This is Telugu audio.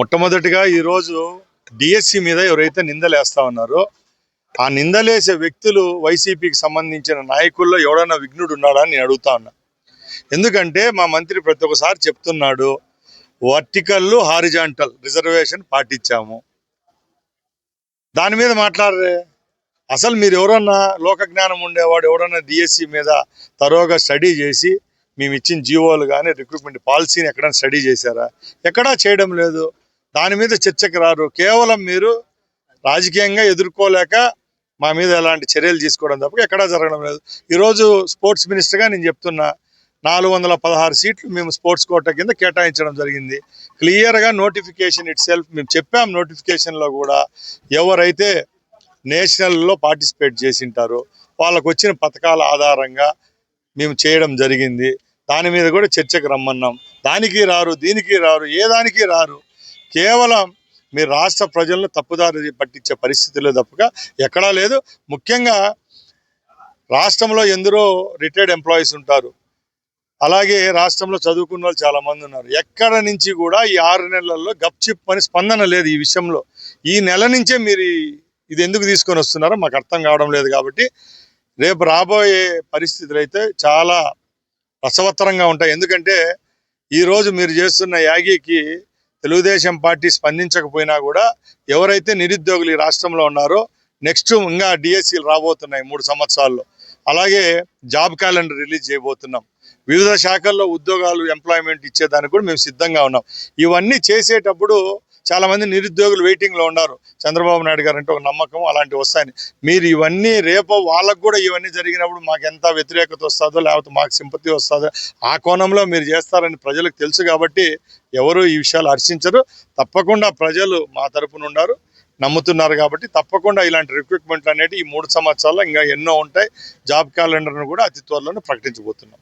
మొట్టమొదటిగా ఈరోజు డిఎస్సి మీద ఎవరైతే నిందలేస్తా ఉన్నారో ఆ నిందలేసే వ్యక్తులు వైసీపీకి సంబంధించిన నాయకుల్లో ఎవడన్నా విఘ్నుడు ఉన్నాడా అని నేను అడుగుతా ఉన్నా. ఎందుకంటే మా మంత్రి ప్రతి ఒక్కసారి చెప్తున్నాడు, వర్టికల్ హారిజాంటల్ రిజర్వేషన్ పాటించాము. దాని మీద మాట్లాడరే. అసలు మీరు ఎవరన్నా లోక జ్ఞానం ఉండేవాడు ఎవరన్నా డిఎస్సి మీద తరోగా స్టడీ చేసి మేము ఇచ్చిన జీవోలు కానీ రిక్రూట్మెంట్ పాలసీని ఎక్కడైనా స్టడీ చేశారా? ఎక్కడా చేయడం లేదు. దాని మీద చర్చకు రారు. కేవలం మీరు రాజకీయంగా ఎదుర్కోలేక మా మీద ఎలాంటి చర్యలు తీసుకోవడం తప్ప ఎక్కడా జరగడం లేదు. ఈరోజు స్పోర్ట్స్ మినిస్టర్గా నేను చెప్తున్నా, 416 సీట్లు మేము స్పోర్ట్స్ కోటా కింద కేటాయించడం జరిగింది. క్లియర్గా నోటిఫికేషన్ ఇట్ సెల్ఫ్ మేము చెప్పాం. నోటిఫికేషన్లో కూడా ఎవరైతే నేషనల్లో పార్టిసిపేట్ చేసింటారో వాళ్ళకు వచ్చిన పథకాల ఆధారంగా మేము చేయడం జరిగింది. దాని మీద కూడా చర్చకు రమ్మన్నాం. దానికి రారు, దీనికి రారు, ఏ దానికి రారు. కేవలం మీరు రాష్ట్ర ప్రజలను తప్పుదారి పట్టించే పరిస్థితుల్లో తప్పగా ఎక్కడా లేదు. ముఖ్యంగా రాష్ట్రంలో ఎందరో రిటైర్డ్ ఎంప్లాయీస్ ఉంటారు, అలాగే రాష్ట్రంలో చదువుకున్న వాళ్ళు చాలామంది ఉన్నారు. ఎక్కడ నుంచి కూడా ఈ 6 నెలల్లో గప్చిప్ అని స్పందన లేదు ఈ విషయంలో. ఈ నెల నుంచే మీరు ఇది ఎందుకు తీసుకొని వస్తున్నారో మాకు అర్థం కావడం లేదు. కాబట్టి రేపు రాబోయే పరిస్థితులు అయితే చాలా రసవత్తరంగా ఉంటాయి. ఎందుకంటే ఈరోజు మీరు చేస్తున్న యాగీకి తెలుగుదేశం పార్టీ స్పందించకపోయినా కూడా ఎవరైతే నిరుద్యోగులు ఈ రాష్ట్రంలో ఉన్నారో నెక్స్ట్ ఇంకా డిఎస్సీలు రాబోతున్నాయి 3 సంవత్సరాల్లో. అలాగే జాబ్ క్యాలెండర్ రిలీజ్ చేయబోతున్నాం. వివిధ శాఖల్లో ఉద్యోగాలు ఎంప్లాయ్మెంట్ ఇచ్చేదానికి కూడా మేము సిద్ధంగా ఉన్నాం. ఇవన్నీ చేసేటప్పుడు చాలామంది నిరుద్యోగులు వెయిటింగ్లో ఉన్నారు. చంద్రబాబు నాయుడు గారు అంటే ఒక నమ్మకం అలాంటివి వస్తాయని. మీరు ఇవన్నీ రేపు వాళ్ళకు కూడా ఇవన్నీ జరిగినప్పుడు మాకు ఎంత వ్యతిరేకత వస్తుందో లేకపోతే మాకు సింపతి వస్తుందో ఆ కోణంలో మీరు చేస్తారని ప్రజలకు తెలుసు. కాబట్టి ఎవరు ఈ విషయాలు హర్షించరు. తప్పకుండా ప్రజలు మా తరపున ఉన్నారు, నమ్ముతున్నారు. కాబట్టి తప్పకుండా ఇలాంటి రిక్రూట్మెంట్లు అనేవి ఈ 3 సంవత్సరాల్లో ఇంకా ఎన్నో ఉంటాయి. జాబ్ క్యాలెండర్ను కూడా అతి త్వరలోనే ప్రకటించబోతున్నాం.